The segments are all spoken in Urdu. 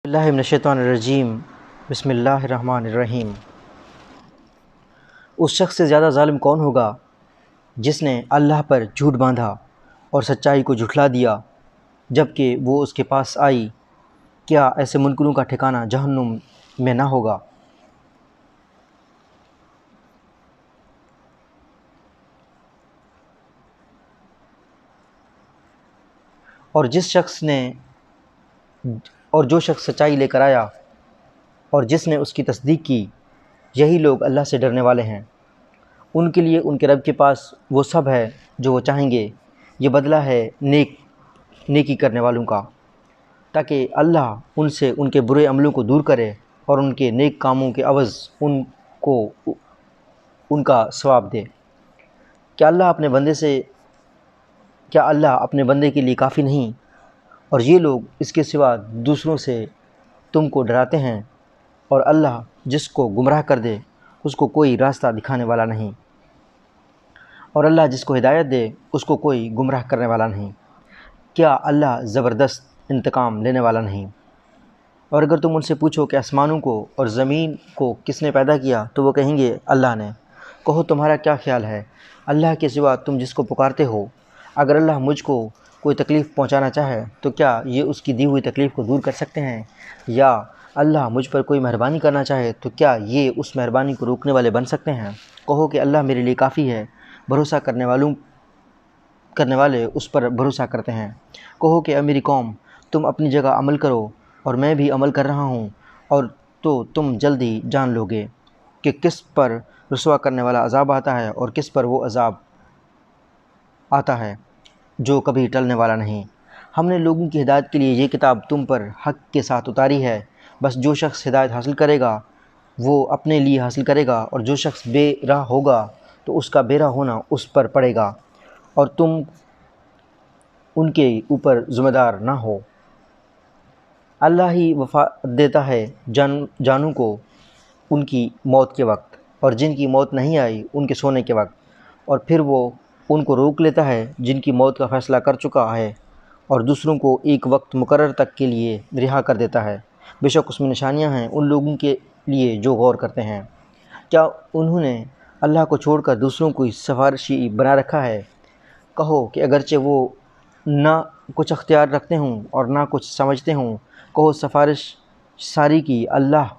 اللہ من الشیطان الرجیم بسم اللہ الرحمن الرحیم۔ اس شخص سے زیادہ ظالم کون ہوگا جس نے اللہ پر جھوٹ باندھا اور سچائی کو جھٹلا دیا جب کہ وہ اس کے پاس آئی۔ کیا ایسے منکروں کا ٹھکانہ جہنم میں نہ ہوگا؟ اور جو شخص سچائی لے کر آیا اور جس نے اس کی تصدیق کی، یہی لوگ اللہ سے ڈرنے والے ہیں۔ ان کے لیے ان کے رب کے پاس وہ سب ہے جو وہ چاہیں گے۔ یہ بدلہ ہے نیکی کرنے والوں کا، تاکہ اللہ ان سے ان کے برے عملوں کو دور کرے اور ان کے نیک کاموں کے عوض ان کو ان کا ثواب دے۔ کیا اللہ اپنے بندے کے لیے کافی نہیں؟ اور یہ لوگ اس کے سوا دوسروں سے تم کو ڈراتے ہیں، اور اللہ جس کو گمراہ کر دے اس کو کوئی راستہ دکھانے والا نہیں، اور اللہ جس کو ہدایت دے اس کو کوئی گمراہ کرنے والا نہیں۔ کیا اللہ زبردست انتقام لینے والا نہیں؟ اور اگر تم ان سے پوچھو کہ آسمانوں کو اور زمین کو کس نے پیدا کیا، تو وہ کہیں گے اللہ نے۔ کہو تمہارا کیا خیال ہے اللہ کے سوا تم جس کو پکارتے ہو؟ اگر اللہ مجھ کو کوئی تکلیف پہنچانا چاہے تو کیا یہ اس کی دی ہوئی تکلیف کو دور کر سکتے ہیں؟ یا اللہ مجھ پر کوئی مہربانی کرنا چاہے تو کیا یہ اس مہربانی کو روکنے والے بن سکتے ہیں؟ کہو کہ اللہ میرے لیے کافی ہے، بھروسہ کرنے والے اس پر بھروسہ کرتے ہیں۔ کہو کہ اے میری قوم، تم اپنی جگہ عمل کرو اور میں بھی عمل کر رہا ہوں، اور تو تم جلدی جان لو گے کہ کس پر رسوا کرنے والا عذاب آتا ہے اور کس پر وہ عذاب آتا ہے جو کبھی ٹلنے والا نہیں۔ ہم نے لوگوں کی ہدایت کے لیے یہ کتاب تم پر حق کے ساتھ اتاری ہے، بس جو شخص ہدایت حاصل کرے گا وہ اپنے لیے حاصل کرے گا، اور جو شخص بے راہ ہوگا تو اس کا بے راہ ہونا اس پر پڑے گا، اور تم ان کے اوپر ذمہ دار نہ ہو۔ اللہ ہی وفات دیتا ہے جانوں کو ان کی موت کے وقت، اور جن کی موت نہیں آئی ان کے سونے کے وقت، اور پھر وہ ان کو روک لیتا ہے جن کی موت کا فیصلہ کر چکا ہے، اور دوسروں کو ایک وقت مقرر تک کے لیے رہا کر دیتا ہے۔ بے شک اس میں نشانیاں ہیں ان لوگوں کے لیے جو غور کرتے ہیں۔ کیا انہوں نے اللہ کو چھوڑ کر دوسروں کو سفارشی بنا رکھا ہے؟ کہو کہ اگرچہ وہ نہ کچھ اختیار رکھتے ہوں اور نہ کچھ سمجھتے ہوں، کہو سفارش ساری کی اللہ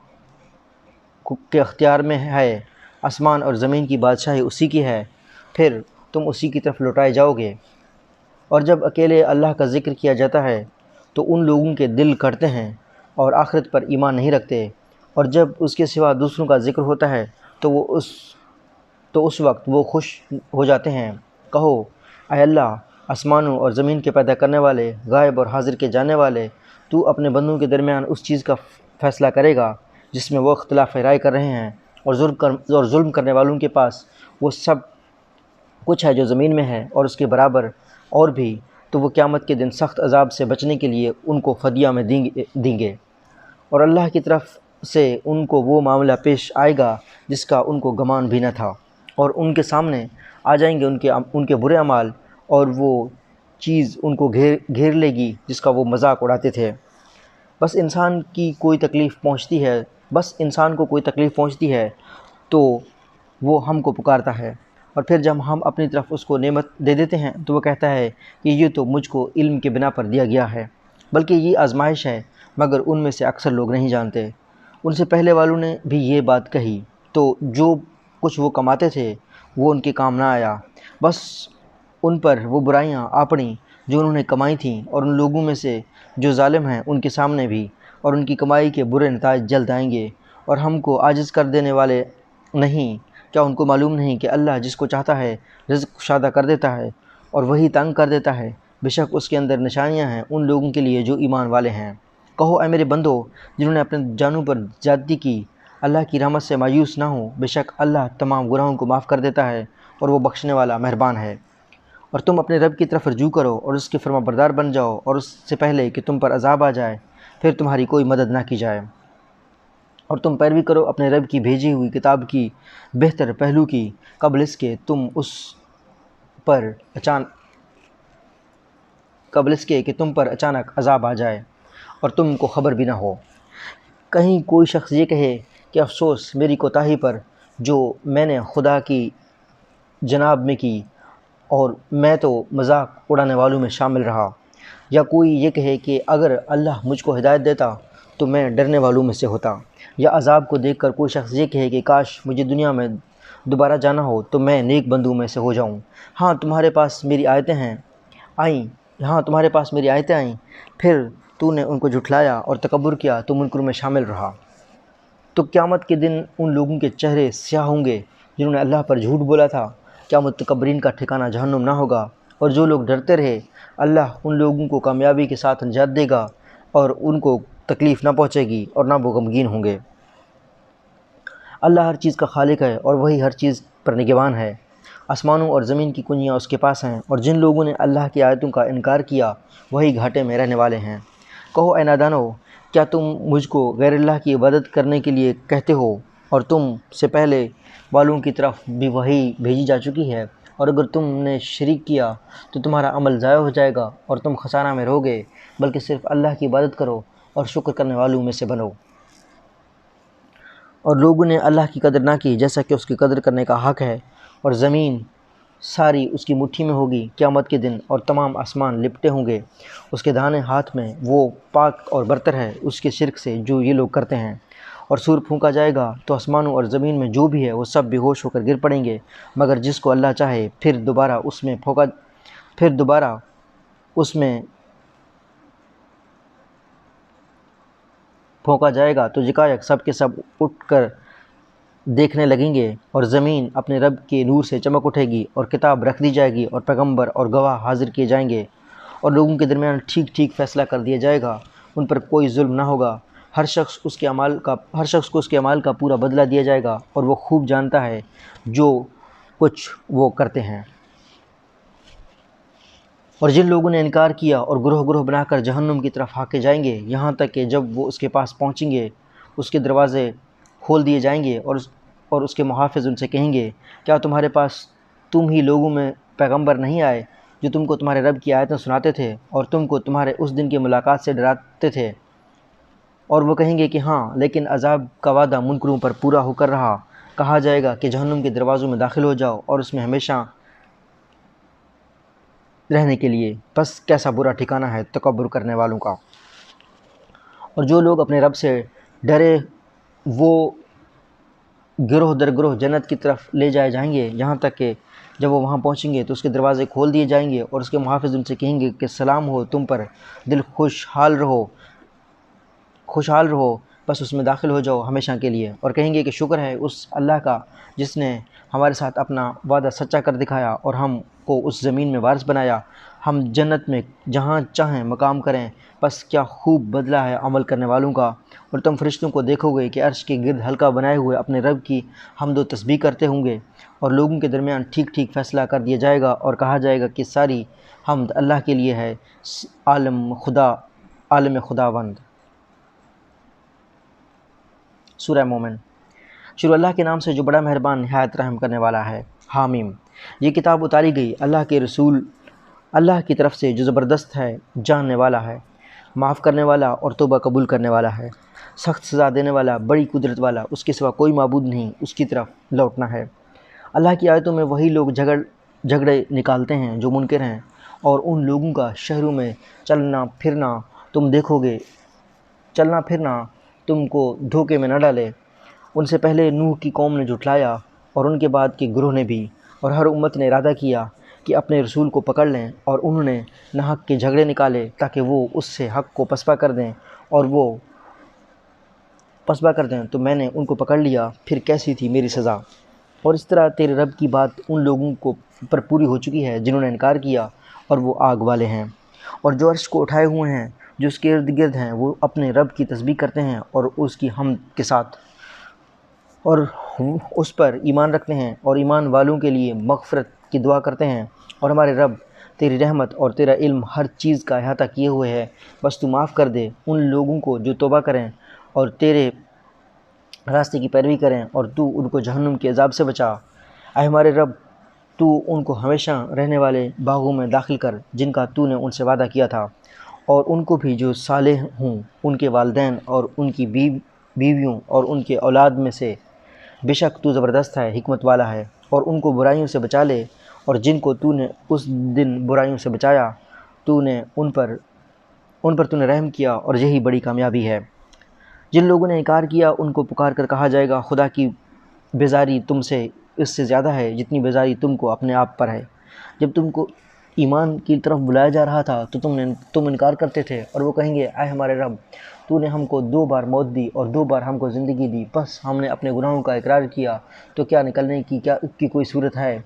کے اختیار میں ہے، آسمان اور زمین کی بادشاہی اسی کی ہے، پھر تم اسی کی طرف لوٹائے جاؤ گے۔ اور جب اکیلے اللہ کا ذکر کیا جاتا ہے تو ان لوگوں کے دل کڑتے ہیں اور آخرت پر ایمان نہیں رکھتے، اور جب اس کے سوا دوسروں کا ذکر ہوتا ہے تو اس وقت وہ خوش ہو جاتے ہیں۔ کہو اے اللہ، آسمانوں اور زمین کے پیدا کرنے والے، غائب اور حاضر کے جاننے والے، تو اپنے بندوں کے درمیان اس چیز کا فیصلہ کرے گا جس میں وہ اختلاف رائے کر رہے ہیں، اور ظلم کرنے والوں کے پاس وہ سب کچھ ہے جو زمین میں ہے اور اس کے برابر اور بھی، تو وہ قیامت کے دن سخت عذاب سے بچنے کے لیے ان کو فدیہ میں دیں گے، اور اللہ کی طرف سے ان کو وہ معاملہ پیش آئے گا جس کا ان کو گمان بھی نہ تھا، اور ان کے سامنے آ جائیں گے ان کے برے اعمال، اور وہ چیز ان کو گھیر لے گی جس کا وہ مذاق اڑاتے تھے۔ بس انسان کو کوئی تکلیف پہنچتی ہے تو وہ ہم کو پکارتا ہے، اور پھر جب ہم اپنی طرف اس کو نعمت دے دیتے ہیں تو وہ کہتا ہے کہ یہ تو مجھ کو علم کے بنا پر دیا گیا ہے، بلکہ یہ آزمائش ہے، مگر ان میں سے اکثر لوگ نہیں جانتے۔ ان سے پہلے والوں نے بھی یہ بات کہی، تو جو کچھ وہ کماتے تھے وہ ان کے کام نہ آیا، بس ان پر وہ برائیاں آ پڑیں جو انہوں نے کمائی تھیں، اور ان لوگوں میں سے جو ظالم ہیں ان کے سامنے بھی، اور ان کی کمائی کے برے نتائج جلد آئیں گے، اور ہم کو عاجز کر دینے والے نہیں۔ کیا ان کو معلوم نہیں کہ اللہ جس کو چاہتا ہے رزق کشادہ کر دیتا ہے اور وہی تنگ کر دیتا ہے؟ بے شک اس کے اندر نشانیاں ہیں ان لوگوں کے لیے جو ایمان والے ہیں۔ کہو اے میرے بندو جنہوں نے اپنے جانوں پر زیادتی کی، اللہ کی رحمت سے مایوس نہ ہو، بے شک اللہ تمام گناہوں کو معاف کر دیتا ہے اور وہ بخشنے والا مہربان ہے۔ اور تم اپنے رب کی طرف رجوع کرو اور اس کے فرما بردار بن جاؤ، اور اس سے پہلے کہ تم پر عذاب آ جائے پھر تمہاری کوئی مدد نہ کی جائے، اور تم پیروی کرو اپنے رب کی بھیجی ہوئی کتاب کی بہتر پہلو کی، قبل اس کے کہ تم پر اچانک عذاب آ جائے اور تم کو خبر بھی نہ ہو۔ کہیں کوئی شخص یہ کہے کہ افسوس میری کوتاہی پر جو میں نے خدا کی جناب میں کی، اور میں تو مذاق اڑانے والوں میں شامل رہا۔ یا کوئی یہ کہے کہ اگر اللہ مجھ کو ہدایت دیتا تو میں ڈرنے والوں میں سے ہوتا۔ یا عذاب کو دیکھ کر کوئی شخص یہ کہے کہ کاش مجھے دنیا میں دوبارہ جانا ہو تو میں نیک بندوں میں سے ہو جاؤں۔ ہاں تمہارے پاس میری آیتیں آئیں، پھر تو نے ان کو جھٹلایا اور تکبر کیا تو منکروں میں شامل رہا۔ تو قیامت کے دن ان لوگوں کے چہرے سیاہ ہوں گے جنہوں نے اللہ پر جھوٹ بولا تھا۔ کیا متکبرین کا ٹھکانہ جہنم نہ ہوگا؟ اور جو لوگ ڈرتے رہے، اللہ ان لوگوں کو کامیابی کے ساتھ نجات دے گا اور ان کو تکلیف نہ پہنچے گی اور نہ وہ غمگین ہوں گے۔ اللہ ہر چیز کا خالق ہے اور وہی ہر چیز پر نگہبان ہے۔ آسمانوں اور زمین کی کنجیاں اس کے پاس ہیں، اور جن لوگوں نے اللہ کی آیتوں کا انکار کیا وہی گھاٹے میں رہنے والے ہیں۔ کہو اے نادانو، کیا تم مجھ کو غیر اللہ کی عبادت کرنے کے لیے کہتے ہو، اور تم سے پہلے والوں کی طرف بھی وحی بھیجی جا چکی ہے؟ اور اگر تم نے شریک کیا تو تمہارا عمل ضائع ہو جائے گا اور تم خسارہ میں رہو گے، بلکہ صرف اللہ کی عبادت کرو اور شکر کرنے والوں میں سے بنو۔ اور لوگوں نے اللہ کی قدر نہ کی جیسا کہ اس کی قدر کرنے کا حق ہے، اور زمین ساری اس کی مٹھی میں ہوگی قیامت کے دن، اور تمام آسمان لپٹے ہوں گے اس کے دانے ہاتھ میں۔ وہ پاک اور برتر ہے اس کے شرک سے جو یہ لوگ کرتے ہیں۔ اور سور پھونکا جائے گا تو آسمانوں اور زمین میں جو بھی ہے وہ سب بے ہوش ہو کر گر پڑیں گے، مگر جس کو اللہ چاہے۔ پھر دوبارہ اس میں پھونکا جائے گا تو یکایک سب کے سب اٹھ کر دیکھنے لگیں گے، اور زمین اپنے رب کے نور سے چمک اٹھے گی، اور کتاب رکھ دی جائے گی، اور پیغمبر اور گواہ حاضر کیے جائیں گے، اور لوگوں کے درمیان ٹھیک ٹھیک فیصلہ کر دیا جائے گا۔ ان پر کوئی ظلم نہ ہوگا۔ ہر شخص کو اس کے اعمال کا پورا بدلہ دیا جائے گا، اور وہ خوب جانتا ہے جو کچھ وہ کرتے ہیں۔ اور جن لوگوں نے انکار کیا اور گروہ گروہ بنا کر جہنم کی طرف ہانکے جائیں گے، یہاں تک کہ جب وہ اس کے پاس پہنچیں گے اس کے دروازے کھول دیے جائیں گے، اور اس کے محافظ ان سے کہیں گے، کیا تمہارے پاس تم ہی لوگوں میں پیغمبر نہیں آئے جو تم کو تمہارے رب کی آیتیں سناتے تھے اور تم کو تمہارے اس دن کی ملاقات سے ڈراتے تھے؟ اور وہ کہیں گے کہ ہاں، لیکن عذاب کا وعدہ منکروں پر پورا ہو کر رہا۔ کہا جائے گا کہ جہنم کے دروازوں میں داخل ہو جاؤ اور اس میں ہمیشہ رہنے کے لیے، بس کیسا برا ٹھکانہ ہے تکبر کرنے والوں کا۔ اور جو لوگ اپنے رب سے ڈرے وہ گروہ در گروہ جنت کی طرف لے جائے جائیں گے، یہاں تک کہ جب وہ وہاں پہنچیں گے تو اس کے دروازے کھول دیے جائیں گے، اور اس کے محافظ ان سے کہیں گے کہ سلام ہو تم پر، دل خوشحال رہو، بس اس میں داخل ہو جاؤ ہمیشہ کے لیے۔ اور کہیں گے کہ شکر ہے اس اللہ کا جس نے ہمارے ساتھ اپنا وعدہ سچا کر دکھایا اور ہم کو اس زمین میں وارث بنایا۔ ہم جنت میں جہاں چاہیں مقام کریں، بس کیا خوب بدلہ ہے عمل کرنے والوں کا۔ اور تم فرشتوں کو دیکھو گے کہ عرش کے گرد حلقہ بنائے ہوئے اپنے رب کی حمد و تسبیح کرتے ہوں گے، اور لوگوں کے درمیان ٹھیک ٹھیک فیصلہ کر دیا جائے گا، اور کہا جائے گا کہ ساری حمد اللہ کے لیے ہے، عالم خداوند۔ سورہ مومن۔ شروع اللہ کے نام سے جو بڑا مہربان نہایت رحم کرنے والا ہے۔ حامیم۔ یہ کتاب اتاری گئی اللہ کے رسول اللہ کی طرف سے جو زبردست ہے، جاننے والا ہے، معاف کرنے والا اور توبہ قبول کرنے والا ہے، سخت سزا دینے والا، بڑی قدرت والا، اس کے سوا کوئی معبود نہیں، اس کی طرف لوٹنا ہے۔ اللہ کی آیتوں میں وہی لوگ جھگڑے نکالتے ہیں جو منکر ہیں، اور ان لوگوں کا شہروں میں چلنا پھرنا تم کو دھوکے میں نہ ڈالے۔ ان سے پہلے نوح کی قوم نے جھٹلایا، اور ان کے بعد کے گروہ نے بھی، اور ہر امت نے ارادہ کیا کہ اپنے رسول کو پکڑ لیں، اور انہوں نے ناحق کے جھگڑے نکالے تاکہ وہ اس سے حق کو پسپا کر دیں، اور وہ پسپا کر دیں تو میں نے ان کو پکڑ لیا، پھر کیسی تھی میری سزا۔ اور اس طرح تیرے رب کی بات ان لوگوں پر پوری ہو چکی ہے جنہوں نے انکار کیا، اور وہ آگ والے ہیں۔ اور جو عرش کو اٹھائے ہوئے ہیں، جو اس کے ارد گرد ہیں، وہ اپنے رب کی تسبیح کرتے ہیں اور اس کی حمد کے ساتھ، اور اس پر ایمان رکھتے ہیں اور ایمان والوں کے لیے مغفرت کی دعا کرتے ہیں۔ اور ہمارے رب، تیری رحمت اور تیرا علم ہر چیز کا احاطہ کیے ہوئے ہے، بس تو معاف کر دے ان لوگوں کو جو توبہ کریں اور تیرے راستے کی پیروی کریں، اور تو ان کو جہنم کے عذاب سے بچا۔ اے ہمارے رب، تو ان کو ہمیشہ رہنے والے باغوں میں داخل کر جن کا تو نے ان سے وعدہ کیا تھا، اور ان کو بھی جو صالح ہوں، ان کے والدین اور ان کی بیویوں اور ان کے اولاد میں سے، بے شک تو زبردست ہے، حکمت والا ہے، اور ان کو برائیوں سے بچا لے، اور جن کو تو نے اس دن برائیوں سے بچایا تو نے ان پر تو نے رحم کیا، اور یہی بڑی کامیابی ہے۔ جن لوگوں نے انکار کیا ان کو پکار کر کہا جائے گا، خدا کی بیزاری تم سے اس سے زیادہ ہے جتنی بیزاری تم کو اپنے آپ پر ہے۔ جب تم کو ایمان کی طرف بلایا جا رہا تھا تو تم انکار کرتے تھے، اور وہ کہیں گے، اے ہمارے رب، تو نے ہم کو 2 بار موت دی اور 2 بار ہم کو زندگی دی، بس ہم نے اپنے گناہوں کا اقرار کیا، تو کیا نکلنے کی کوئی صورت ہے؟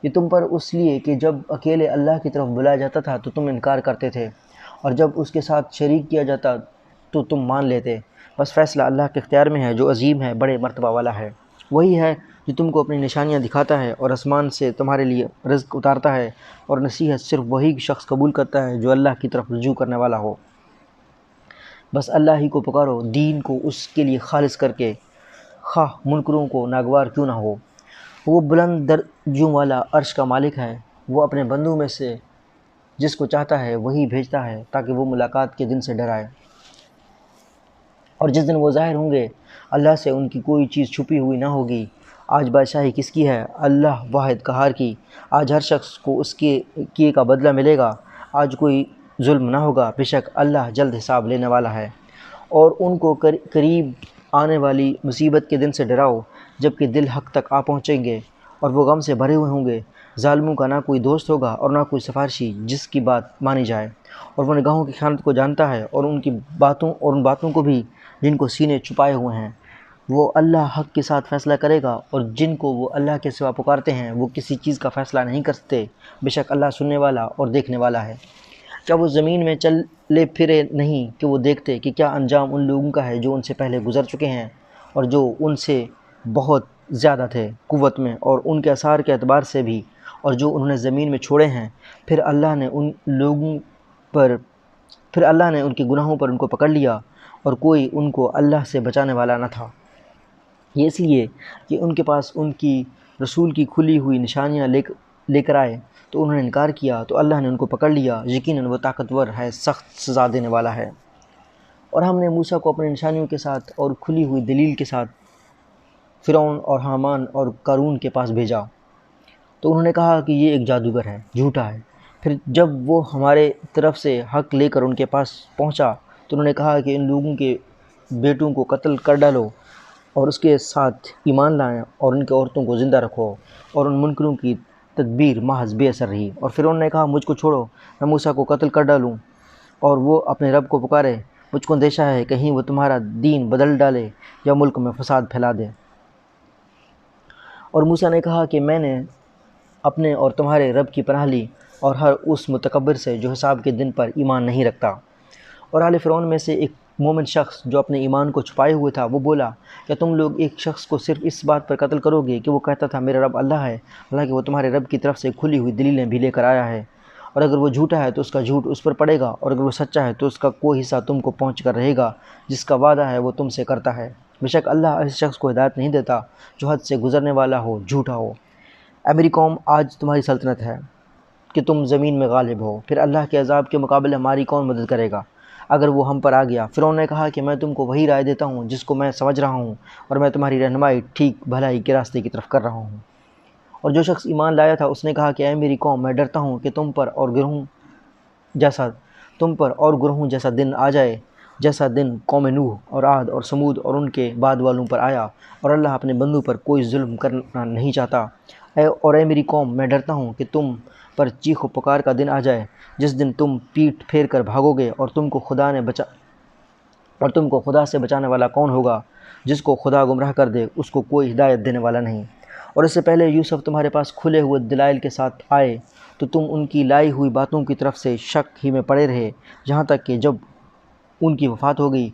یہ تم پر اس لیے کہ جب اکیلے اللہ کی طرف بلایا جاتا تھا تو تم انکار کرتے تھے، اور جب اس کے ساتھ شریک کیا جاتا تو تم مان لیتے۔ بس فیصلہ اللہ کے اختیار میں ہے جو عظیم ہے، بڑے مرتبہ والا ہے۔ وہی ہے جو تم کو اپنی نشانیاں دکھاتا ہے اور آسمان سے تمہارے لیے رزق اتارتا ہے، اور نصیحت صرف وہی شخص قبول کرتا ہے جو اللہ کی طرف رجوع کرنے والا ہو۔ بس اللہ ہی کو پکارو، دین کو اس کے لیے خالص کر کے، خواہ منکروں کو ناگوار کیوں نہ ہو۔ وہ بلند درجوں والا عرش کا مالک ہے، وہ اپنے بندوں میں سے جس کو چاہتا ہے وہی بھیجتا ہے تاکہ وہ ملاقات کے دن سے ڈرائے، اور جس دن وہ ظاہر ہوں گے اللہ سے ان کی کوئی چیز چھپی ہوئی نہ ہوگی۔ آج بادشاہی کس کی ہے؟ اللہ واحد قہار کی۔ آج ہر شخص کو اس کے کیے کا بدلہ ملے گا، آج کوئی ظلم نہ ہوگا، بے شک اللہ جلد حساب لینے والا ہے۔ اور ان کو قریب آنے والی مصیبت کے دن سے ڈراؤ جب کہ دل حق تک آ پہنچیں گے اور وہ غم سے بھرے ہوئے ہوں گے۔ ظالموں کا نہ کوئی دوست ہوگا اور نہ کوئی سفارشی جس کی بات مانی جائے، اور وہ نگاہوں کی خیانت کو جانتا ہے اور ان باتوں کو بھی جن کو سینے چھپائے ہوئے ہیں۔ وہ اللہ حق کے ساتھ فیصلہ کرے گا، اور جن کو وہ اللہ کے سوا پکارتے ہیں وہ کسی چیز کا فیصلہ نہیں کر سکتے، بے شک اللہ سننے والا اور دیکھنے والا ہے۔ کیا وہ زمین میں چلے پھرے نہیں کہ وہ دیکھتے کہ کیا انجام ان لوگوں کا ہے جو ان سے پہلے گزر چکے ہیں، اور جو ان سے بہت زیادہ تھے قوت میں اور ان کے آثار کے اعتبار سے بھی، اور جو انہوں نے زمین میں چھوڑے ہیں، پھر اللہ نے ان کے گناہوں پر ان کو پکڑ لیا، اور کوئی ان کو اللہ سے بچانے والا نہ تھا۔ یہ اس لیے کہ ان کے پاس ان کی رسول کی کھلی ہوئی نشانیاں لے کر آئے تو انہوں نے انکار کیا، تو اللہ نے ان کو پکڑ لیا، یقیناً وہ طاقتور ہے، سخت سزا دینے والا ہے۔ اور ہم نے موسیٰ کو اپنی نشانیوں کے ساتھ اور کھلی ہوئی دلیل کے ساتھ فرعون اور حامان اور قارون کے پاس بھیجا، تو انہوں نے کہا کہ یہ ایک جادوگر ہے، جھوٹا ہے۔ پھر جب وہ ہمارے طرف سے حق لے کر ان کے پاس پہنچا تو انہوں نے کہا کہ ان لوگوں کے بیٹوں کو قتل کر ڈالو اور اس کے ساتھ ایمان لائیں، اور ان کے عورتوں کو زندہ رکھو، اور ان منکروں کی تدبیر محض بے اثر رہی۔ اور فرعون نے کہا، مجھ کو چھوڑو، میں موسیٰ کو قتل کر ڈالوں، اور وہ اپنے رب کو پکارے، مجھ کو اندیشہ ہے کہیں وہ تمہارا دین بدل ڈالے یا ملک میں فساد پھیلا دے۔ اور موسیٰ نے کہا کہ میں نے اپنے اور تمہارے رب کی پناہ لی، اور ہر اس متکبر سے جو حساب کے دن پر ایمان نہیں رکھتا۔ اور آل فرعون میں سے ایک مومن شخص جو اپنے ایمان کو چھپائے ہوئے تھا، وہ بولا، کیا تم لوگ ایک شخص کو صرف اس بات پر قتل کرو گے کہ وہ کہتا تھا میرا رب اللہ ہے، حالانکہ وہ تمہارے رب کی طرف سے کھلی ہوئی دلیلیں بھی لے کر آیا ہے؟ اور اگر وہ جھوٹا ہے تو اس کا جھوٹ اس پر پڑے گا، اور اگر وہ سچا ہے تو اس کا کوئی حصہ تم کو پہنچ کر رہے گا، جس کا وعدہ ہے وہ تم سے کرتا ہے۔ بے شک اللہ اس شخص کو ہدایت نہیں دیتا جو حد سے گزرنے والا ہو، جھوٹا ہو۔ اے میری قوم، آج تمہاری سلطنت ہے کہ تم زمین میں غالب ہو، پھر اللہ کے عذاب کے مقابلے ہماری کون مدد کرے گا اگر وہ ہم پر آ گیا؟ فرعون نے کہا کہ میں تم کو وہی رائے دیتا ہوں جس کو میں سمجھ رہا ہوں، اور میں تمہاری رہنمائی ٹھیک بھلائی کے راستے کی طرف کر رہا ہوں۔ اور جو شخص ایمان لایا تھا اس نے کہا کہ اے میری قوم، میں ڈرتا ہوں کہ تم پر اور گروہوں جیسا دن آ جائے، جیسا دن قوم نوح اور عاد اور سمود اور ان کے بعد والوں پر آیا، اور اللہ اپنے بندوں پر کوئی ظلم کرنا نہیں چاہتا۔ اے میری قوم، میں ڈرتا ہوں کہ تم پر چیخ و پکار کا دن آ جائے، جس دن تم پیٹھ پھیر کر بھاگو گے، اور تم کو خدا سے بچانے والا کون ہوگا؟ جس کو خدا گمراہ کر دے اس کو کوئی ہدایت دینے والا نہیں۔ اور اس سے پہلے یوسف تمہارے پاس کھلے ہوئے دلائل کے ساتھ آئے تو تم ان کی لائی ہوئی باتوں کی طرف سے شک ہی میں پڑے رہے، یہاں تک کہ جب ان کی وفات ہو گئی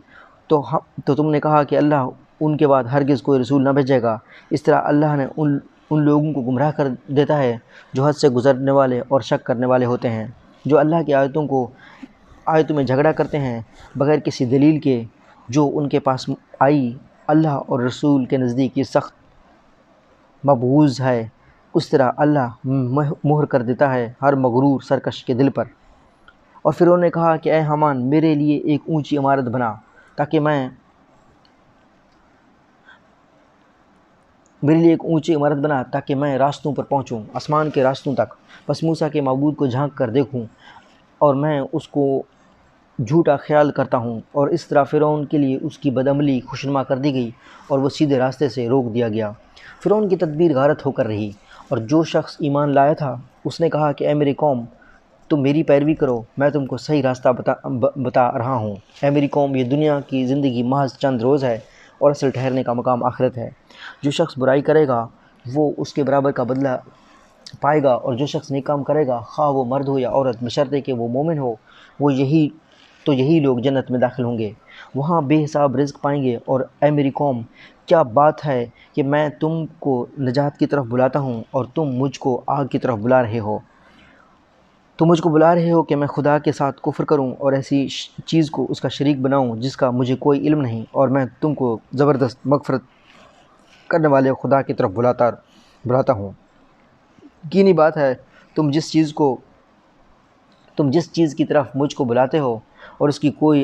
تو تم نے کہا کہ اللہ ان کے بعد ہرگز کوئی رسول نہ بھیجے گا۔ اس طرح اللہ نے ان لوگوں کو گمراہ کر دیتا ہے جو حد سے گزرنے والے اور شک کرنے والے ہوتے ہیں، جو اللہ کی آیتوں میں جھگڑا کرتے ہیں بغیر کسی دلیل کے جو ان کے پاس آئی۔ اللہ اور رسول کے نزدیک یہ سخت مبغوض ہے، اس طرح اللہ مہر کر دیتا ہے ہر مغرور سرکش کے دل پر۔ اور فرعون نے کہا کہ اے حامان، میرے لیے ایک اونچی عمارت بنا تاکہ میں میرے لیے ایک اونچی عمارت بنا تاکہ میں راستوں پر پہنچوں، آسمان کے راستوں تک۔ بس موسیٰ کے معبود کو جھانک کر دیکھوں، اور میں اس کو جھوٹا خیال کرتا ہوں۔ اور اس طرح فرعون کے لیے اس کی بدعملی خوشنما کر دی گئی، اور وہ سیدھے راستے سے روک دیا گیا۔ فرعون کی تدبیر غارت ہو کر رہی، اور جو شخص ایمان لایا تھا اس نے کہا کہ اے میری قوم، تم میری پیروی کرو، میں تم کو صحیح راستہ بتا رہا ہوں۔ اے میری قوم، یہ دنیا کی زندگی محض چند روز ہے، اور اصل ٹھہرنے کا مقام آخرت ہے۔ جو شخص برائی کرے گا وہ اس کے برابر کا بدلہ پائے گا، اور جو شخص نیک کام کرے گا، خواہ وہ مرد ہو یا عورت، بشرطے کہ وہ مومن ہو، یہی لوگ جنت میں داخل ہوں گے، وہاں بے حساب رزق پائیں گے۔ اور اے میری قوم، کیا بات ہے کہ میں تم کو نجات کی طرف بلاتا ہوں اور تم مجھ کو آگ کی طرف بلا رہے ہو؟ تم مجھ کو بلا رہے ہو کہ میں خدا کے ساتھ کفر کروں اور ایسی چیز کو اس کا شریک بناؤں جس کا مجھے کوئی علم نہیں، اور میں تم کو زبردست مغفرت کرنے والے خدا کی طرف بلاتا ہوں۔ یقینی بات ہے تم جس چیز کی طرف مجھ کو بلاتے ہو اور اس کی کوئی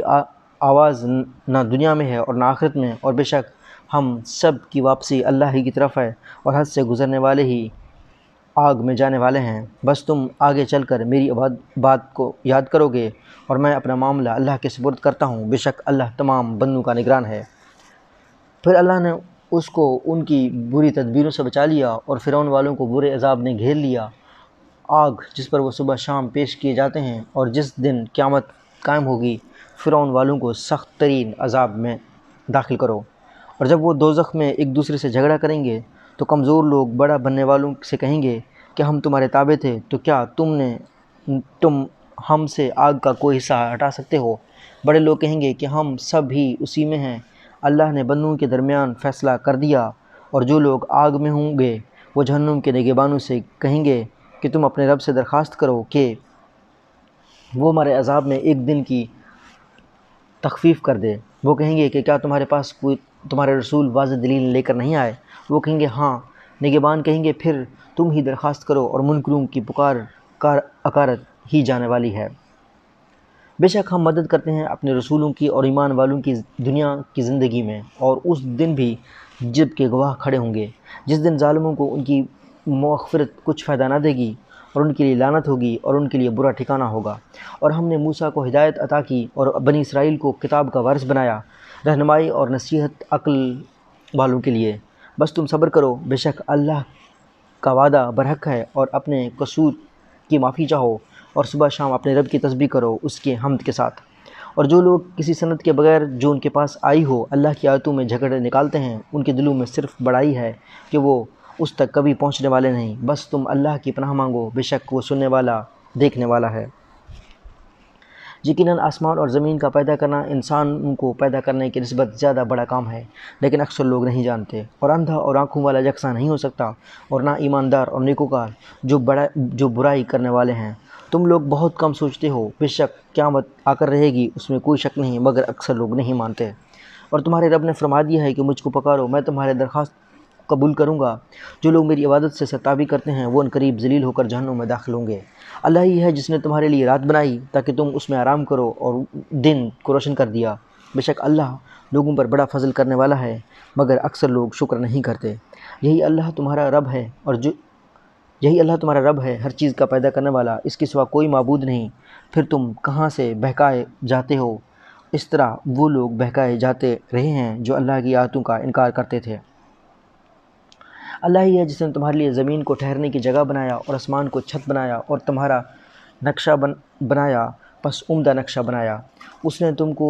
آواز نہ دنیا میں ہے اور نہ آخرت میں، اور بے شک ہم سب کی واپسی اللہ ہی کی طرف ہے، اور حد سے گزرنے والے ہی آگ میں جانے والے ہیں۔ بس تم آگے چل کر میری بات کو یاد کرو گے، اور میں اپنا معاملہ اللہ کے سپرد کرتا ہوں، بے شک اللہ تمام بندوں کا نگران ہے۔ پھر اللہ نے اس کو ان کی بری تدبیروں سے بچا لیا، اور فرعون والوں کو برے عذاب نے گھیر لیا۔ آگ جس پر وہ صبح شام پیش کیے جاتے ہیں، اور جس دن قیامت قائم ہوگی، فرعون والوں کو سخت ترین عذاب میں داخل کرو۔ اور جب وہ دوزخ میں ایک دوسرے سے جھگڑا کریں گے تو کمزور لوگ بڑا بننے والوں سے کہیں گے کہ ہم تمہارے تابع تھے، تو کیا تم ہم سے آگ کا کوئی حصہ ہٹا سکتے ہو؟ بڑے لوگ کہیں گے کہ ہم سب ہی اسی میں ہیں۔ اللہ نے بندوں کے درمیان فیصلہ کر دیا، اور جو لوگ آگ میں ہوں گے وہ جہنم کے نگہبانوں سے کہیں گے کہ تم اپنے رب سے درخواست کرو کہ وہ ہمارے عذاب میں ایک دن کی تخفیف کر دے۔ وہ کہیں گے کہ کیا تمہارے پاس کوئی تمہارے رسول واضح دلیل لے کر نہیں آئے؟ وہ کہیں گے ہاں۔ نگہبان کہیں گے پھر تم ہی درخواست کرو، اور منکروں کی پکار اکارت ہی جانے والی ہے۔ بے شک ہم مدد کرتے ہیں اپنے رسولوں کی اور ایمان والوں کی دنیا کی زندگی میں، اور اس دن بھی جب کہ گواہ کھڑے ہوں گے، جس دن ظالموں کو ان کی مغفرت کچھ فائدہ نہ دے گی، اور ان کے لیے لعنت ہوگی، اور ان کے لیے برا ٹھکانہ ہوگا۔ اور ہم نے موسیٰ کو ہدایت عطا کی اور بنی اسرائیل کو کتاب کا وارث بنایا، رہنمائی اور نصیحت عقل والوں کے لیے۔ بس تم صبر کرو، بے شک اللہ کا وعدہ برحق ہے، اور اپنے قصور کی معافی چاہو، اور صبح شام اپنے رب کی تسبیح کرو اس کے حمد کے ساتھ۔ اور جو لوگ کسی سند کے بغیر جو ان کے پاس آئی ہو اللہ کی آیتوں میں جھگڑے نکالتے ہیں، ان کے دلوں میں صرف بڑائی ہے کہ وہ اس تک کبھی پہنچنے والے نہیں۔ بس تم اللہ کی پناہ مانگو، بے شک وہ سننے والا دیکھنے والا ہے۔ یقیناً آسمان اور زمین کا پیدا کرنا انسان کو پیدا کرنے کی نسبت زیادہ بڑا کام ہے، لیکن اکثر لوگ نہیں جانتے۔ اور اندھا اور آنکھوں والا یکساں نہیں ہو سکتا، اور نہ ایماندار اور نیکوکار جو برائی کرنے والے ہیں۔ تم لوگ بہت کم سوچتے ہو، بے شک قیامت آ کر رہے گی، اس میں کوئی شک نہیں، مگر اکثر لوگ نہیں مانتے۔ اور تمہارے رب نے فرما دیا ہے کہ مجھ کو پکارو، میں تمہارے درخواست قبول کروں گا۔ جو لوگ میری عبادت سے سرتابی کرتے ہیں وہ عنقریب ذلیل ہو کر جہنم میں داخل ہوں گے۔ اللہ ہی ہے جس نے تمہارے لیے رات بنائی تاکہ تم اس میں آرام کرو، اور دن کو روشن کر دیا۔ بے شک اللہ لوگوں پر بڑا فضل کرنے والا ہے، مگر اکثر لوگ شکر نہیں کرتے۔ یہی اللہ تمہارا رب ہے، ہر چیز کا پیدا کرنے والا، اس کے سوا کوئی معبود نہیں۔ پھر تم کہاں سے بہکائے جاتے ہو؟ اس طرح وہ لوگ بہکائے جاتے رہے ہیں جو اللہ کی آیتوں کا انکار کرتے تھے۔ اللہ ہی ہے جس نے تمہارے لیے زمین کو ٹھہرنے کی جگہ بنایا، اور آسمان کو چھت بنایا، اور تمہارا نقشہ بنایا، پس عمدہ نقشہ بنایا۔ اس نے تم کو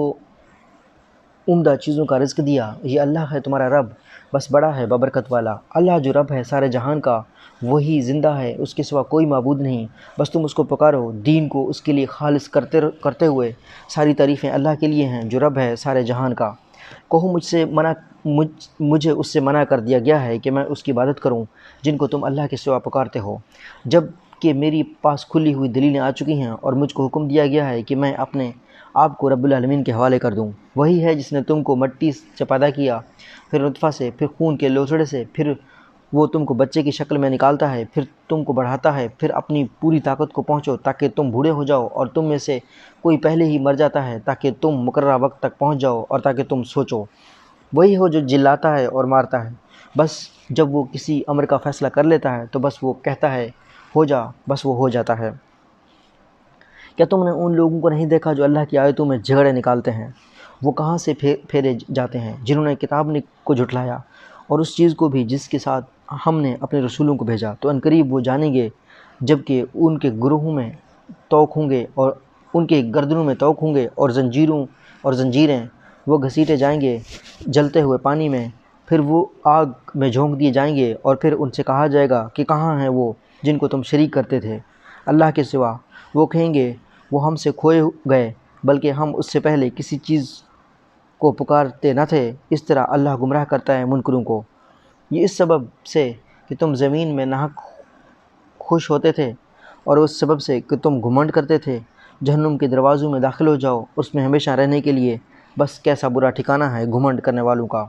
عمدہ چیزوں کا رزق دیا۔ یہ اللہ ہے تمہارا رب، بس بڑا ہے بابرکت والا۔ اللہ جو رب ہے سارے جہان کا، وہی زندہ ہے، اس کے سوا کوئی معبود نہیں۔ بس تم اس کو پکارو، دین کو اس کے لیے خالص کرتے ہوئے۔ ساری تعریفیں اللہ کے لیے ہیں جو رب ہے سارے جہان کا۔ کہو مجھے اس سے منع کر دیا گیا ہے کہ میں اس کی عبادت کروں جن کو تم اللہ کے سوا پکارتے ہو، جب کہ میری پاس کھلی ہوئی دلیلیں آ چکی ہیں، اور مجھ کو حکم دیا گیا ہے کہ میں اپنے آپ کو رب العالمین کے حوالے کر دوں۔ وہی ہے جس نے تم کو مٹی سے پیدا کیا، پھر نطفہ سے، پھر خون کے لوتھڑے سے، پھر وہ تم کو بچے کی شکل میں نکالتا ہے، پھر تم کو بڑھاتا ہے، پھر اپنی پوری طاقت کو پہنچو تاکہ تم بوڑھے ہو جاؤ، اور تم میں سے کوئی پہلے ہی مر جاتا ہے تاکہ تم مقررہ وقت تک پہنچ جاؤ، اور تاکہ تم سوچو۔ وہی ہو جو جلاتا ہے اور مارتا ہے، بس جب وہ کسی امر کا فیصلہ کر لیتا ہے تو بس وہ کہتا ہے ہو جا، بس وہ ہو جاتا ہے۔ کیا تم نے ان لوگوں کو نہیں دیکھا جو اللہ کی آیتوں میں جھگڑے نکالتے ہیں؟ وہ کہاں سے پھیرے جاتے ہیں؟ جنہوں نے کتاب کو جھٹلایا اور اس چیز کو بھی جس کے ساتھ ہم نے اپنے رسولوں کو بھیجا، تو عنقریب وہ جانیں گے جبکہ ان کے گروہوں میں توق ہوں گے اور ان کے گردنوں میں توق ہوں گے اور زنجیریں وہ گھسیٹے جائیں گے جلتے ہوئے پانی میں، پھر وہ آگ میں جھونک دیے جائیں گے، اور پھر ان سے کہا جائے گا کہ کہاں ہیں وہ جن کو تم شریک کرتے تھے اللہ کے سوا؟ وہ کہیں گے وہ ہم سے کھوئے گئے، بلکہ ہم اس سے پہلے کسی چیز کو پکارتے نہ تھے۔ اس طرح اللہ گمراہ کرتا ہے منکروں کو، یہ اس سبب سے کہ تم زمین میں ناحق خوش ہوتے تھے اور اس سبب سے کہ تم گھمنڈ کرتے تھے۔ جہنم کے دروازوں میں داخل ہو جاؤ، اس میں ہمیشہ رہنے کے لیے، بس کیسا برا ٹھکانہ ہے گھمنڈ کرنے والوں کا۔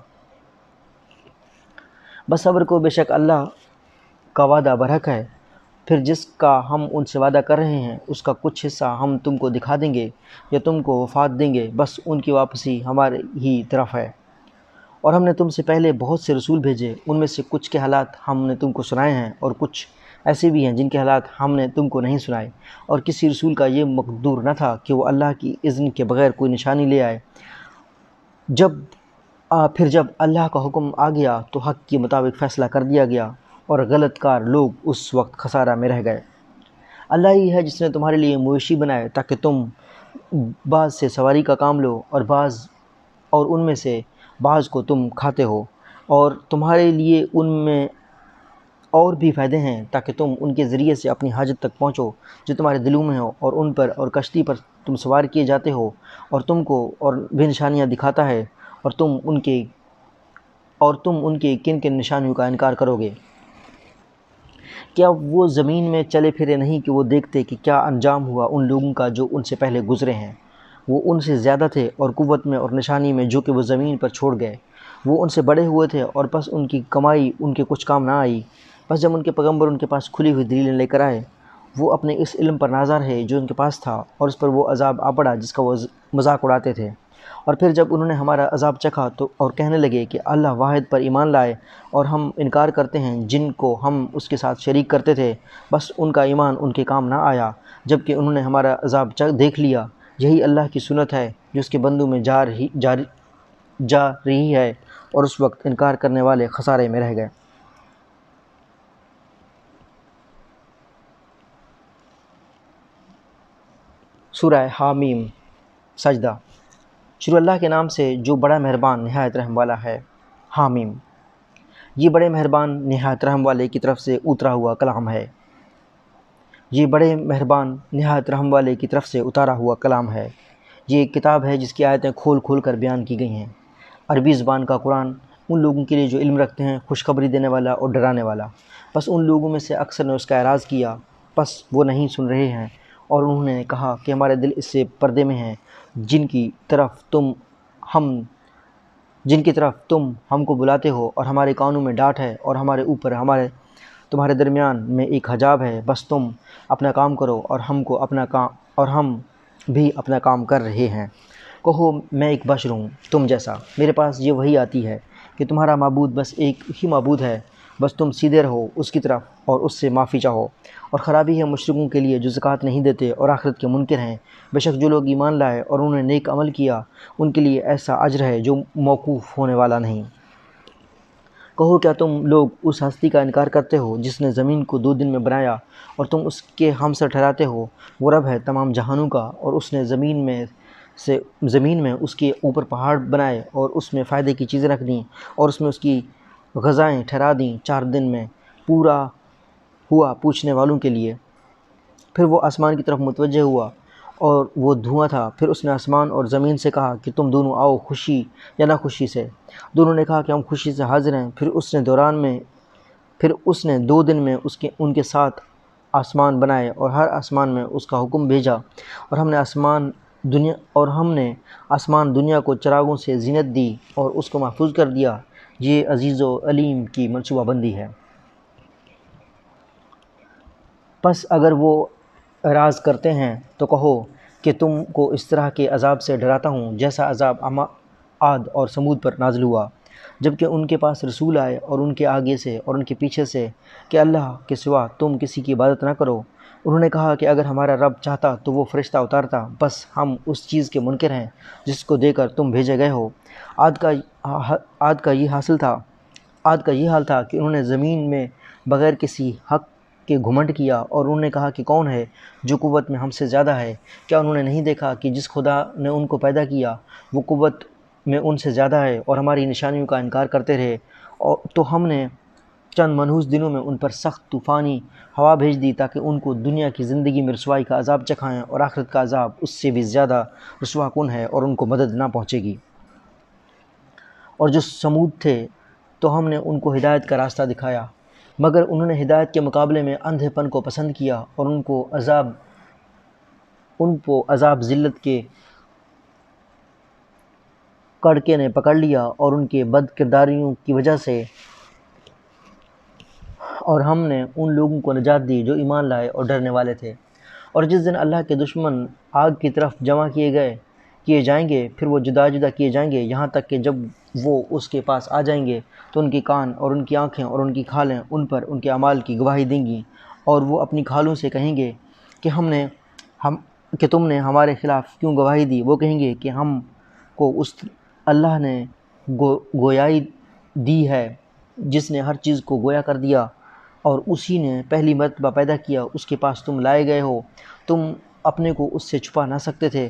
بس صبر کو، بے شک اللہ کا وعدہ برحق ہے۔ پھر جس کا ہم ان سے وعدہ کر رہے ہیں اس کا کچھ حصہ ہم تم کو دکھا دیں گے یا تم کو وفات دیں گے، بس ان کی واپسی ہمارے ہی طرف ہے۔ اور ہم نے تم سے پہلے بہت سے رسول بھیجے، ان میں سے کچھ کے حالات ہم نے تم کو سنائے ہیں اور کچھ ایسے بھی ہیں جن کے حالات ہم نے تم کو نہیں سنائے، اور کسی رسول کا یہ مقدور نہ تھا کہ وہ اللہ کی اذن کے بغیر کوئی نشانی لے آئے۔ پھر جب اللہ کا حکم آ گیا تو حق کے مطابق فیصلہ کر دیا گیا، اور غلط کار لوگ اس وقت خسارہ میں رہ گئے۔ اللہ ہی ہے جس نے تمہارے لیے مویشی بنائے تاکہ تم بعض سے سواری کا کام لو، اور ان میں سے بعض کو تم کھاتے ہو، اور تمہارے لیے ان میں اور بھی فائدے ہیں تاکہ تم ان کے ذریعے سے اپنی حاجت تک پہنچو جو تمہارے دلوں میں ہو، اور ان پر اور کشتی پر تم سوار کیے جاتے ہو، اور تم کو اور بھی نشانیاں دکھاتا ہے، اور تم ان کے کن کن نشانیوں کا انکار کرو گے؟ کیا وہ زمین میں چلے پھرے نہیں کہ وہ دیکھتے کہ کیا انجام ہوا ان لوگوں کا جو ان سے پہلے گزرے ہیں؟ وہ ان سے زیادہ تھے اور قوت میں اور نشانی میں جو کہ وہ زمین پر چھوڑ گئے۔ وہ ان سے بڑے ہوئے تھے اور پس ان کی کمائی ان کے کچھ کام نہ آئی۔ بس جب ان کے پیغمبر ان کے پاس کھلی ہوئی دلیلیں لے کر آئے، وہ اپنے اس علم پر ناظر ہے جو ان کے پاس تھا، اور اس پر وہ عذاب آ پڑا جس کا وہ مذاق اڑاتے تھے۔ اور پھر جب انہوں نے ہمارا عذاب چکھا تو اور کہنے لگے کہ اللہ واحد پر ایمان لائے، اور ہم انکار کرتے ہیں جن کو ہم اس کے ساتھ شریک کرتے تھے، بس ان کا ایمان ان کے کام نہ آیا جب کہ انہوں نے ہمارا عذاب دیکھ لیا۔ یہی اللہ کی سنت ہے جو اس کے بندوں میں جا رہی ہے، اور اس وقت انکار کرنے والے خسارے میں رہ گئے۔ سورہ حامیم، سجدہ۔ شروع اللہ کے نام سے جو بڑا مہربان نہایت رحم والا ہے۔ حامیم، یہ بڑے مہربان نہایت رحم والے کی طرف سے اترا ہوا کلام ہے۔ یہ بڑے مہربان نہایت رحم والے کی طرف سے اتارا ہوا کلام ہے۔ یہ ایک کتاب ہے جس کی آیتیں کھول کھول کر بیان کی گئی ہیں۔ عربی زبان کا قرآن ان لوگوں کے لیے جو علم رکھتے ہیں، خوشخبری دینے والا اور ڈرانے والا۔ بس ان لوگوں میں سے اکثر نے اس کا اعراض کیا، بس وہ نہیں سن رہے ہیں، اور انہوں نے کہا کہ ہمارے دل اس سے پردے میں ہیں، جن کی طرف تم ہم کو بلاتے ہو، اور ہمارے کانوں میں ڈانٹ ہے، اور ہمارے اوپر تمہارے درمیان میں ایک حجاب ہے۔ بس تم اپنا کام کرو اور ہم بھی اپنا کام کر رہے ہیں۔ کہو میں ایک بشر ہوں تم جیسا، میرے پاس یہ وحی آتی ہے کہ تمہارا معبود بس ایک ہی معبود ہے، بس تم سیدھے رہو اس کی طرف اور اس سے معافی چاہو۔ اور خرابی ہے مشرکوں کے لیے جو زکوٰۃ نہیں دیتے اور آخرت کے منکر ہیں۔ بے شک جو لوگ ایمان لائے اور انہوں نے نیک عمل کیا، ان کے لیے ایسا اجر ہے جو موقوف ہونے والا نہیں۔ کہو کیا تم لوگ اس ہستی کا انکار کرتے ہو جس نے زمین کو 2 دن میں بنایا اور تم اس کے ہمسر ٹھہراتے ہو؟ وہ رب ہے تمام جہانوں کا، اور اس نے زمین میں اس کے اوپر پہاڑ بنائے اور اس میں فائدے کی چیزیں رکھ دیں، اور اس میں اس کی غذائیں ٹھہرا دیں 4 دن میں پورا ہوا پوچھنے والوں کے لیے۔ پھر وہ آسمان کی طرف متوجہ ہوا اور وہ دھواں تھا۔ پھر اس نے آسمان اور زمین سے کہا کہ تم دونوں آؤ خوشی یا ناخوشی سے۔ دونوں نے کہا کہ ہم خوشی سے حاضر ہیں۔ پھر اس نے 2 دن میں ان کے ساتھ آسمان بنائے اور ہر آسمان میں اس کا حکم بھیجا، اور ہم نے آسمان دنیا کو چراغوں سے زینت دی اور اس کو محفوظ کر دیا۔ یہ عزیز و علیم کی منصوبہ بندی ہے۔ پس اگر وہ اعراض کرتے ہیں تو کہو کہ تم کو اس طرح کے عذاب سے ڈراتا ہوں جیسا عذاب عاد اور ثمود پر نازل ہوا۔ جبکہ ان کے پاس رسول آئے اور ان کے آگے سے اور ان کے پیچھے سے کہ اللہ کے سوا تم کسی کی عبادت نہ کرو۔ انہوں نے کہا کہ اگر ہمارا رب چاہتا تو وہ فرشتہ اتارتا، بس ہم اس چیز کے منکر ہیں جس کو دے کر تم بھیجے گئے ہو۔ عاد کا یہ حال تھا کہ انہوں نے زمین میں بغیر کسی حق کے گھمنڈ کیا، اور انہوں نے کہا کہ کون ہے جو قوت میں ہم سے زیادہ ہے؟ کیا انہوں نے نہیں دیکھا کہ جس خدا نے ان کو پیدا کیا وہ قوت میں ان سے زیادہ ہے، اور ہماری نشانیوں کا انکار کرتے رہے، تو ہم نے چند منحوس دنوں میں ان پر سخت طوفانی ہوا بھیج دی تاکہ ان کو دنیا کی زندگی میں رسوائی کا عذاب چکھائیں، اور آخرت کا عذاب اس سے بھی زیادہ رسوا کن ہے اور ان کو مدد نہ پہنچے گی۔ اور جو سمود تھے تو ہم نے ان کو ہدایت کا راستہ دکھایا، مگر انہوں نے ہدایت کے مقابلے میں اندھے پن کو پسند کیا، اور ان کو عذاب ذلت کے کڑکے نے پکڑ لیا، اور ان کے بد کرداریوں کی وجہ سے، اور ہم نے ان لوگوں کو نجات دی جو ایمان لائے اور ڈرنے والے تھے۔ اور جس دن اللہ کے دشمن آگ کی طرف جمع کیے جائیں گے، پھر وہ جدا جدا کیے جائیں گے، یہاں تک کہ جب وہ اس کے پاس آ جائیں گے تو ان کے کان اور ان کی آنکھیں اور ان کی کھالیں ان پر ان کے اعمال کی گواہی دیں گی، اور وہ اپنی کھالوں سے کہیں گے کہ تم نے ہمارے خلاف کیوں گواہی دی؟ وہ کہیں گے کہ ہم کو اس اللہ نے گویائی دی ہے جس نے ہر چیز کو گویا کر دیا، اور اسی نے پہلی مرتبہ پیدا کیا، اس کے پاس تم لائے گئے ہو۔ تم اپنے کو اس سے چھپا نہ سکتے تھے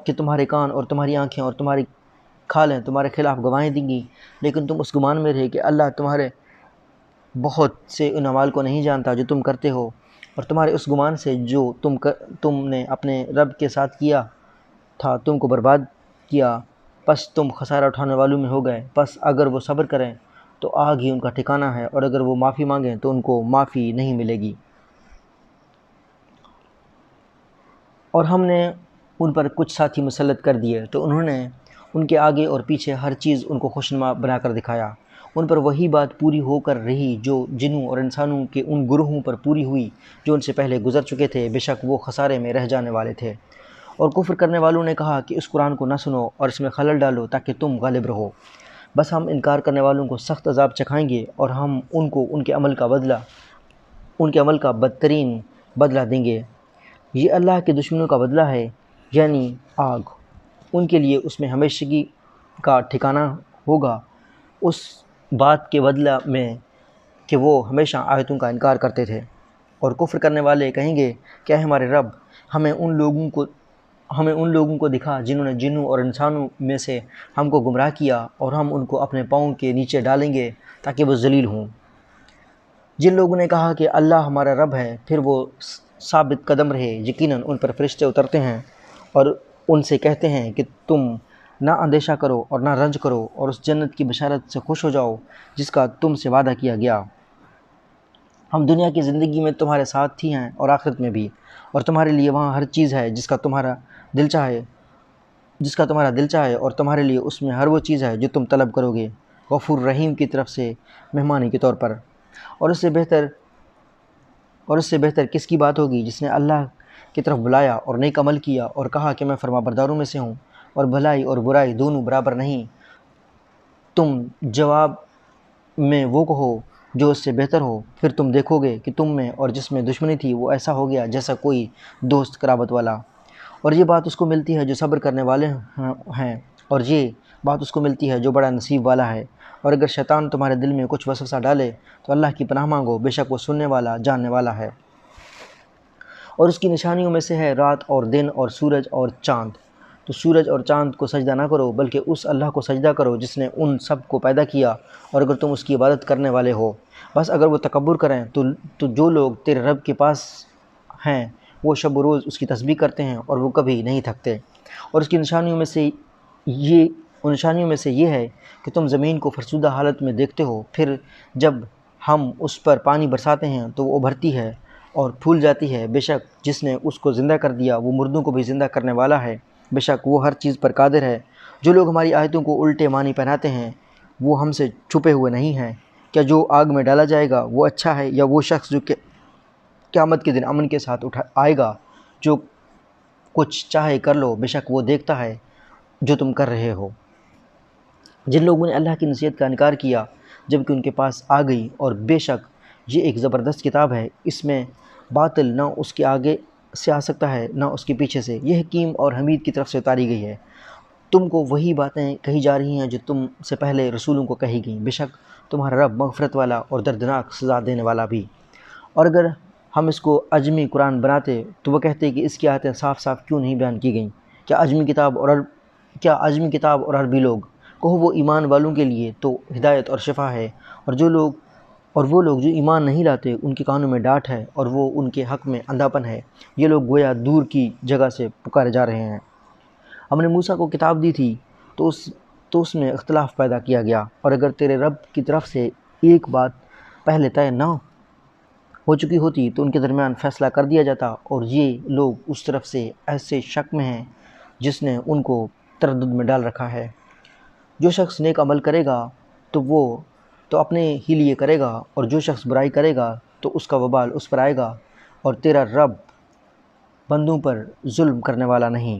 کہ تمہارے کان اور تمہاری آنکھیں اور تمہاری کھالیں تمہارے خلاف گواہی دیں گی، لیکن تم اس گمان میں رہے کہ اللہ تمہارے بہت سے ان اعمال کو نہیں جانتا جو تم کرتے ہو، اور تمہارے اس گمان سے جو تم نے اپنے رب کے ساتھ کیا تھا تم کو برباد کیا، پس تم خسارہ اٹھانے والوں میں ہو گئے۔ پس اگر وہ صبر کریں تو آگ ہی ان کا ٹھکانہ ہے، اور اگر وہ معافی مانگیں تو ان کو معافی نہیں ملے گی۔ اور ہم نے ان پر کچھ ساتھی مسلط کر دیے تو انہوں نے ان کے آگے اور پیچھے ہر چیز ان کو خوشنما بنا کر دکھایا۔ ان پر وہی بات پوری ہو کر رہی جو جنوں اور انسانوں کے ان گروہوں پر پوری ہوئی جو ان سے پہلے گزر چکے تھے، بے شک وہ خسارے میں رہ جانے والے تھے۔ اور کفر کرنے والوں نے کہا کہ اس قرآن کو نہ سنو اور اس میں خلل ڈالو تاکہ تم غالب رہو، بس ہم انکار کرنے والوں کو سخت عذاب چکھائیں گے، اور ہم ان کو ان کے عمل کا بدترین بدلہ دیں گے۔ یہ اللہ کے دشمنوں کا بدلہ ہے، یعنی آگ، ان کے لیے اس میں ہمیشگی کا ٹھکانہ ہوگا، اس بات کے بدلہ میں کہ وہ ہمیشہ آیتوں کا انکار کرتے تھے۔ اور کفر کرنے والے کہیں گے کہ اے ہمارے رب، ہمیں ان لوگوں کو دکھا جنہوں نے جنوں اور انسانوں میں سے ہم کو گمراہ کیا، اور ہم ان کو اپنے پاؤں کے نیچے ڈالیں گے تاکہ وہ ذلیل ہوں۔ جن لوگوں نے کہا کہ اللہ ہمارا رب ہے، پھر وہ ثابت قدم رہے، یقیناً ان پر فرشتے اترتے ہیں اور ان سے کہتے ہیں کہ تم نہ اندیشہ کرو اور نہ رنج کرو، اور اس جنت کی بشارت سے خوش ہو جاؤ جس کا تم سے وعدہ کیا گیا۔ ہم دنیا کی زندگی میں تمہارے ساتھ ہی ہیں اور آخرت میں بھی، اور تمہارے لیے وہاں ہر چیز ہے جس کا تمہارا دل چاہے، اور تمہارے لیے اس میں ہر وہ چیز ہے جو تم طلب کرو گے، غفور رحیم کی طرف سے مہمانی کے طور پر۔ اور اس سے بہتر کس کی بات ہوگی جس نے اللہ کی طرف بلایا اور نیک عمل کیا اور کہا کہ میں فرما برداروں میں سے ہوں، اور بھلائی اور برائی دونوں برابر نہیں۔ تم جواب میں وہ کہو جو اس سے بہتر ہو، پھر تم دیکھو گے کہ تم میں اور جس میں دشمنی تھی وہ ایسا ہو گیا جیسا کوئی دوست قرابت والا۔ اور یہ بات اس کو ملتی ہے جو صبر کرنے والے ہیں، اور یہ بات اس کو ملتی ہے جو بڑا نصیب والا ہے۔ اور اگر شیطان تمہارے دل میں کچھ وسوسہ ڈالے تو اللہ کی پناہ مانگو، بے شک وہ سننے والا جاننے والا ہے۔ اور اس کی نشانیوں میں سے ہے رات اور دن اور سورج اور چاند، تو سورج اور چاند کو سجدہ نہ کرو بلکہ اس اللہ کو سجدہ کرو جس نے ان سب کو پیدا کیا، اور اگر تم اس کی عبادت کرنے والے ہو۔ بس اگر وہ تکبر کریں تو جو لوگ تیرے رب کے پاس ہیں وہ شب و روز اس کی تسبیح کرتے ہیں اور وہ کبھی نہیں تھکتے۔ اور اس کی نشانیوں میں سے یہ ہے کہ تم زمین کو فرسودہ حالت میں دیکھتے ہو، پھر جب ہم اس پر پانی برساتے ہیں تو وہ ابھرتی ہے اور پھول جاتی ہے۔ بے شک جس نے اس کو زندہ کر دیا وہ مردوں کو بھی زندہ کرنے والا ہے، بے شک وہ ہر چیز پر قادر ہے۔ جو لوگ ہماری آیتوں کو الٹے معنی پہناتے ہیں وہ ہم سے چھپے ہوئے نہیں ہیں۔ کیا جو آگ میں ڈالا جائے گا وہ اچھا ہے، یا وہ شخص جو قیامت کے دن امن کے ساتھ آئے گا؟ جو کچھ چاہے کر لو، بے شک وہ دیکھتا ہے جو تم کر رہے ہو۔ جن لوگوں نے اللہ کی نصیحت کا انکار کیا جب کہ ان کے پاس آ گئی، اور بے شک یہ ایک زبردست کتاب ہے، اس میں باطل نہ اس کے آگے سے آ سکتا ہے نہ اس کے پیچھے سے، یہ حکیم اور حمید کی طرف سے اتاری گئی ہے۔ تم کو وہی باتیں کہی جا رہی ہیں جو تم سے پہلے رسولوں کو کہی گئیں، بے شک تمہارا رب مغفرت والا اور دردناک سزا دینے والا بھی۔ اور اگر ہم اس کو عجمی قرآن بناتے تو وہ کہتے کہ اس کی آیتیں صاف صاف کیوں نہیں بیان کی گئیں؟ کیا عجمی کتاب اور عربی لوگ؟ کہو وہ ایمان والوں کے لیے تو ہدایت اور شفا ہے، اور وہ لوگ جو ایمان نہیں لاتے ان کے کانوں میں ڈانٹ ہے، اور وہ ان کے حق میں اندھاپن ہے۔ یہ لوگ گویا دور کی جگہ سے پکارے جا رہے ہیں۔ ہم نے موسیٰ کو کتاب دی تھی تو اس میں اختلاف پیدا کیا گیا، اور اگر تیرے رب کی طرف سے ایک بات پہلے طے نہ ہو چکی ہوتی تو ان کے درمیان فیصلہ کر دیا جاتا، اور یہ لوگ اس طرف سے ایسے شک میں ہیں جس نے ان کو تردد میں ڈال رکھا ہے۔ جو شخص نیک عمل کرے گا تو وہ تو اپنے ہی لیے کرے گا، اور جو شخص برائی کرے گا تو اس کا وبال اس پر آئے گا، اور تیرا رب بندوں پر ظلم کرنے والا نہیں۔